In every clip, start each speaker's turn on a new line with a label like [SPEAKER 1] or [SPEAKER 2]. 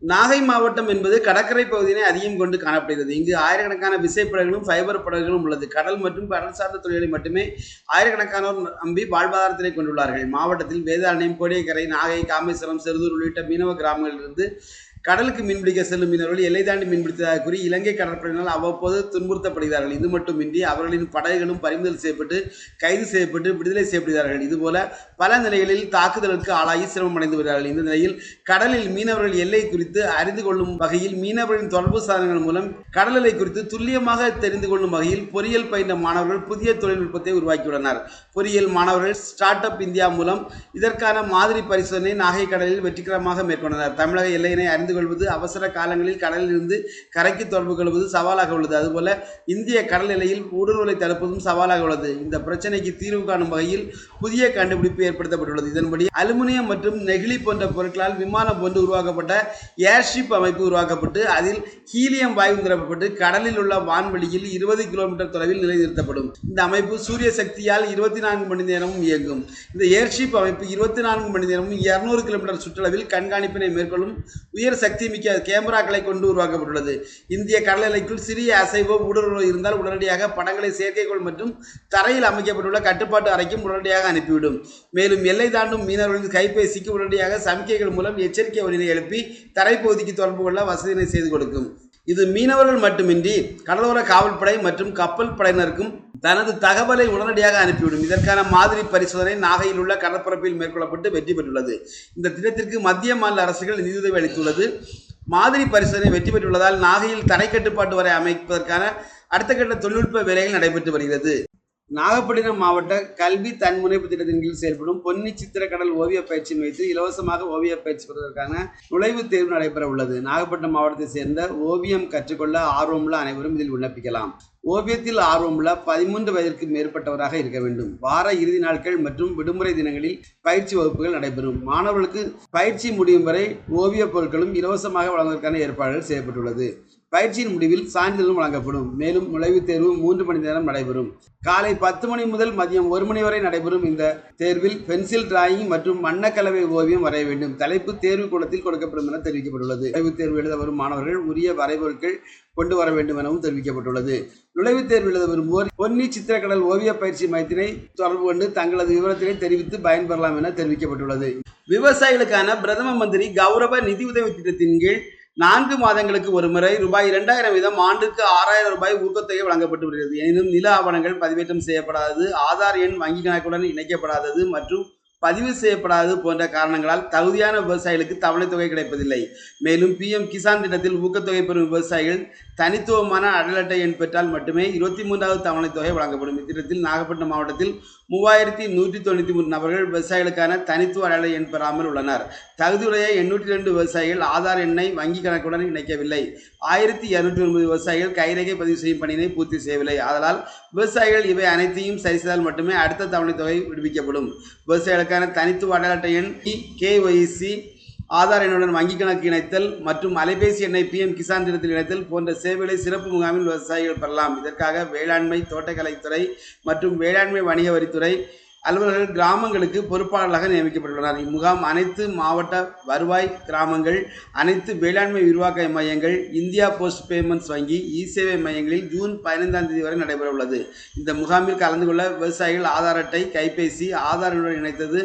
[SPEAKER 1] நாகை மாவட்டம் என்பது கடற்கரை பகுதியினை அதிகம் கொண்டு காணப்படுகிறது. இங்கு ஆயிரக்கணக்கான விசைப்படகுகளும் ஃபைபர் படகுகளும் உள்ளது. கடல் மற்றும் கடல் சார்ந்த தொழில்களை மட்டுமே ஆயிரக்கணக்கானோர் நம்பி வாழ்வாதாரத்தினை கொண்டுள்ளார்கள். மாவட்டத்தில் வேதாரண்யம், கோடியக்கரை, நாகை, காமேஸ்வரம், செருதூர் உள்ளிட்ட மீனவ கிராமங்களிலிருந்து கடலுக்கு மீன்பிடிக்க செல்லும் மீனவர்கள் எல்லை தாண்டி மீன்பிடித்ததாக கூறி இலங்கை கடற்படையினால் அவ்வப்போது துன்புறுத்தப்படுகிறார்கள். இது மட்டுமின்றி அவர்களின் படகுகளும் பறிமுதல் செய்யப்பட்டு கைது செய்யப்பட்டு விடுதலை செய்யப்படுகிறார்கள். இதுபோல பல நிலைகளில் தாக்குதலுக்கு ஆளாகி சிரமம் அடைந்து வருகிறார்கள். இந்த நிலையில் கடலில் மீனவர்கள் எல்லை குறித்து அறிந்து கொள்ளும் வகையில் மீனவர்களின் தொடர்பு சாதனங்கள் மூலம் கடல் எல்லை குறித்து துல்லியமாக தெரிந்து கொள்ளும் வகையில் பொறியியல் பயின்ற மாணவர்கள் புதிய தொழில்நுட்பத்தை உருவாக்கியுள்ளனர். பொறியியல் மாணவர்கள் ஸ்டார்ட் அப் இந்தியா மூலம் இதற்கான மாதிரி பரிசோதனை நாகை கடலில் வெற்றிகரமாக மேற்கொண்டனர். தமிழக எல்லையினை அறிந்து கொள்வது, அவசர காலங்களில் கடலில் இருந்து கரைக்கு தொடர்பு கொள்வது சவாலாக உள்ளது. அதுபோல இந்திய கடல் எல்லையில் ஊடுருவலை தடுப்பதும் சவாலாக உள்ளது. இந்த பிரச்சனைக்கு தீர்வு காணும் வகையில் புதிய கண்டுபிடிப்பு ஏற்படுத்தப்பட்டுள்ளது. இதன்படி அலுமினியம் மற்றும் நெகிழி போன்ற பொருட்களால் விமானம் போன்று உருவாக்கப்பட்ட ஏர்ஷிப் அமைப்பு உருவாக்கப்பட்டு அதில் ஹீலியம் வாயு நிரப்பப்பட்டு கடலில் உள்ள வான்வெளியில் 20 கிலோமீட்டர் தொலைவில் நிலைநிறுத்தப்படும். இந்த அமைப்பு சூரிய சக்தியால் 24 மணி நேரமும் இயங்கும். இந்த ஏர்ஷிப் அமைப்பு 24 மணி நேரமும் 200 கிலோமீட்டர் சுற்றளவில் கண்காணிப்பினை மேற்கொள்ளும் உயர் சக்தி மிக்க கேமராக்களை கொண்டு உருவாக்கப்பட்டுள்ளது. இந்திய கடல் எல்லைக்குள் சிறிய அசைவோ ஊடுருவலோ இருந்தால் உடனடியாக படங்களை செயற்கைக்கோள் மற்றும் தரையில் அமைக்கப்பட்டுள்ள கட்டுப்பாட்டு அறைக்கும் உடனடியாக அனுப்பிவிடும். மேலும் எல்லை தாண்டும் மீனவர்களின் கைபேசிக்கு உடனடியாக சமிக்கைகள் மூலம் எச்சரிக்கை ஒலியை எழுப்பி தரைப்பகுதிக்கு தொடர்பு கொள்ள வசதியினை செய்து கொடுக்கும். இது மீனவர்கள் மட்டுமின்றி கடலோர காவல்படை மற்றும் கப்பல் படையினருக்கும் தனது தகவலை உடனடியாக அனுப்பிவிடும். இதற்கான மாதிரி பரிசோதனை நாகையில் உள்ள கடற்பரப்பில் மேற்கொள்ளப்பட்டு வெற்றி பெற்றுள்ளது. இந்த திட்டத்திற்கு மத்திய மாநில அரசுகள் நிதியுதவி அளித்துள்ளது. மாதிரி பரிசோதனை வெற்றி பெற்றுள்ளதால் நாகையில் தரை கட்டுப்பாட்டு வரை அமைப்பதற்கான அடுத்த கட்ட தொழில்நுட்ப வேலைகள் நடைபெற்று வருகிறது. நாகப்பட்டினம் மாவட்ட கல்வி தன்முனைப்பு திட்டத்தின் கீழ் செயல்படும் பொன்னி சித்திரக்கடல் ஓவிய பயிற்சி மையத்தில் இலவசமாக ஓவிய பயிற்சி பெறுவதற்கான நுழைவுத் தேர்வு நடைபெற உள்ளது. நாகப்பட்டினம் மாவட்டத்தை சேர்ந்த ஓவியம் கற்றுக்கொள்ள ஆர்வமுள்ள அனைவரும் இதில் விண்ணப்பிக்கலாம். ஓவியத்தில் ஆர்வமுள்ள 13 வயதிற்கு மேற்பட்டவராக இருக்க வேண்டும். வார இறுதி நாட்கள் மற்றும் விடுமுறை தினங்களில் பயிற்சி வகுப்புகள் நடைபெறும். மாணவர்களுக்கு பயிற்சி முடியும் வரை ஓவிய பொருட்களும் இலவசமாக வழங்குவதற்கான ஏற்பாடுகள் செய்யப்பட்டுள்ளது. பயிற்சியின் முடிவில் சான்றிதழும் வழங்கப்படும். மேலும் நுழைவுத் தேர்வு 3 மணி நேரம் நடைபெறும். காலை 10 மணி முதல் மதியம் 1 மணி வரை நடைபெறும். இந்த தேர்வில் பென்சில் டிராயிங் மற்றும் வண்ணக்கலவை ஓவியம் வரைய வேண்டும். தலைப்பு தேர்வு கூடத்தில் கொடுக்கப்படும் என தெரிவிக்கப்பட்டுள்ளது. நுழைவுத் தேர்வு எழுத வரும் மாணவர்கள் உரிய வரைபொருட்கள் கொண்டு வர வேண்டும் எனவும் தெரிவிக்கப்பட்டுள்ளது. நுழைவுத் தேர்வு எழுத விரும்புவோர் பொன்னி சித்திரக்கடல் ஓவிய பயிற்சி மையத்தினை தொடர்பு கொண்டு தங்களது விவரத்தினை தெரிவித்து பயன்பெறலாம் என தெரிவிக்கப்பட்டுள்ளது. விவசாயிகளுக்கான பிரதம மந்திரி கௌரவ நிதி உதவி திட்டத்தின் கீழ் 4 மாதங்களுக்கு ஒரு முறை ரூபாய் 2000 வீதம் ஆண்டுக்கு 6000 ரூபாய் ஊக்கத்தொகை வழங்கப்பட்டு வருகிறது. எனினும் நில ஆவணங்கள் பதிவேற்றம் செய்யப்படாதது, ஆதார் எண் வங்கி கணக்குடன் இணைக்கப்படாதது மற்றும் பதிவு செய்யப்படாதது போன்ற காரணங்களால் தகுதியான விவசாயிகளுக்கு தவணை தொகை கிடைப்பதில்லை. மேலும் PM கிசான் திட்டத்தில் ஊக்கத்தொகை பெறும் விவசாயிகள் தனித்துவமான அடல் அட்டை எண் பெற்றால் மட்டுமே 23வது தவணை தொகை வழங்கப்படும். இத்திட்டத்தில் நாகப்பட்டினம் மாவட்டத்தில் 3193 நபர்கள் விவசாயிகளுக்கான தனித்துவ அடல் எண் பெறாமல் உள்ளனர். தகுதியுடைய 802 விவசாயிகள் ஆதார் எண்ணை வங்கி கணக்குடன் இணைக்கவில்லை. 1209 விவசாயிகள் கைரேகை பதிவு செய்யும் பணியினை பூர்த்தி செய்யவில்லை. ஆதலால் விவசாயிகள் இவை அனைத்தையும் சரி செய்தால் மட்டுமே அடுத்த தவணை தொகை விடுவிக்கப்படும். விவசாயிகளுக்கான தனித்துவ அடல் அட்டை எண், KYC, ஆதார் எண்ணுடன் வங்கி கணக்கு இணைத்தல் மற்றும் அலைபேசி எண்ணை PM கிசான் திட்டத்தில் இணைத்தல் போன்ற சேவைகளை சிறப்பு முகாமில் விவசாயிகள் பெறலாம். இதற்காக வேளாண்மை, தோட்டக்கலைத்துறை மற்றும் வேளாண்மை வணிக வரித்துறை அலுவலர்கள் கிராமங்களுக்கு பொறுப்பாளர்களாக நியமிக்கப்பட்டுள்ளனர். இம்முகாம் அனைத்து மாவட்ட வருவாய் கிராமங்கள், அனைத்து வேளாண்மை விரிவாக்க மையங்கள், இந்தியா போஸ்ட் பேமெண்ட்ஸ் வங்கி, சேவை மையங்களில் ஜூன் 15ஆம் தேதி வரை நடைபெற உள்ளது. இந்த முகாமில் கலந்து கொள்ள விவசாயிகள் ஆதார் அட்டை, கைபேசி, ஆதாருடன் இணைத்தது,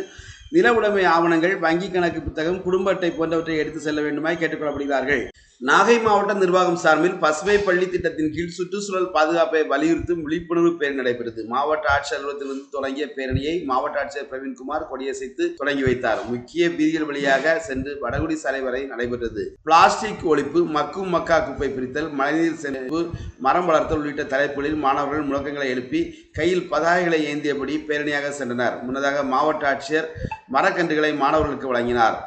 [SPEAKER 1] நில உடைமை ஆவணங்கள், வங்கி கணக்கு புத்தகம், குடும்ப அட்டை போன்றவற்றை எடுத்து செல்ல வேண்டுமாய் கேட்டுக்கொள்ளப்படுகிறார்கள். நாகை மாவட்ட நிர்வாகம் சார்பில் பசுமை பள்ளி திட்டத்தின் கீழ் சுற்றுச்சூழல் பாதுகாப்பை வலியுறுத்தும் விழிப்புணர்வு பேரணி நடைபெற்றது. மாவட்ட ஆட்சியர் அலுவலகத்திலிருந்து தொடங்கிய பேரணியை மாவட்ட ஆட்சியர் பிரவீன்குமார் கொடியசைத்து தொடங்கி வைத்தார். முக்கிய வீதிகள் வழியாக சென்று வடகுடி சாலை வரை நடைபெற்றது. பிளாஸ்டிக் ஒழிப்பு, மக்கும் மக்கா குப்பை பிரித்தல், மழைநீர் சேமிப்பு, மரம் வளர்த்தல் உள்ளிட்ட தலைப்புகளில் மாணவர்கள் முழக்கங்களை எழுப்பி கையில் பதாகைகளை ஏந்தியபடி பேரணியாக சென்றனர். முன்னதாக மாவட்ட ஆட்சியர் மரக்கன்றுகளை மாணவர்களுக்கு வழங்கினார்.